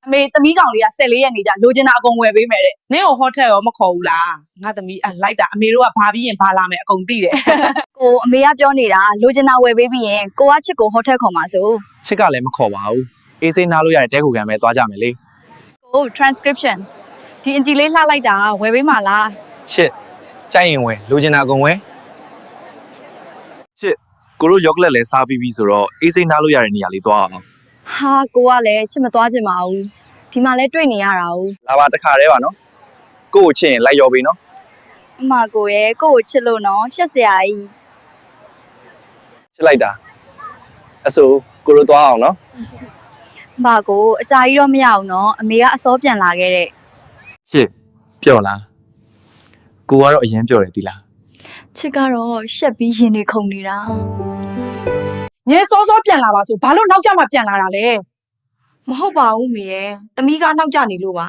အမေသမီးကောင်လေးက14ရက်နေကြလိုချင်တာအကုန်ဝယ်ပေးမယ်တဲ့ နင့်ကိုဟိုတယ်ရောမခေါ်ဘူးလားငါသမီးလိုက်တာအမေတို့ကဘာပြီးရင်ဘာလာမယ်အကုန်သိတယ် ကိုအမေကပြောနေတာလိုချင်တာဝယ်ပေးပြီးရင်ကိုကချစ်ကိုဟိုတယ်ခေါ်မှာဆို ချစ်ကလည်းမခေါ်ပါဘူးအေးစိမ်းနားလို့ရတဲ့တဲခုခံပဲသွားကြမယ်လေ ကို transcription ဒီအင်ဂျီလေးလှလိုက်တာဝယ်ပေးမှာလား ချစ်ကြိုက်ရင်ဝယ်လိုချင်တာအကုန်ဝယ်ချစ်ကိုတို့ယောဂလက်လည်းစားပြီးပြီဆိုတော့အေးစိမ်းနားလို့ရတဲ့နေရာလေးသွားအောင် ဟာကိုကလည်းချစ်မသွားချင်ပါဘူးဒီမှာလဲတွေ့နေရတာ ਉ လာပါတခါတည်းပါနော်ကိုကိုချစ်ရင်လိုက်ရောပေးနော် အမကိုရဲ့ကိုကိုချစ်လို့နော်ရှက်စရာကြီး ချစ်လိုက်တာအဆိုကိုတို့သွားအောင်နော် အမကိုအကြာကြီးတော့မရအောင်နော်အမေကအစောပြန်လာခဲ့တဲ့ ချစ်ပျော့လားကိုကတော့အရင်ပျော့တယ်ဒီလား ချစ်ကတော့ရှက်ပြီးရင်တွေခုန်နေတာ ညစောစောပြန်လာပါဆိုဘာလို့နောက်ကျမှပြန်လာတာလဲ မဟုတ်ပါဘူးမေရဲ့သမီးကနောက်ကျနေလို့ပါ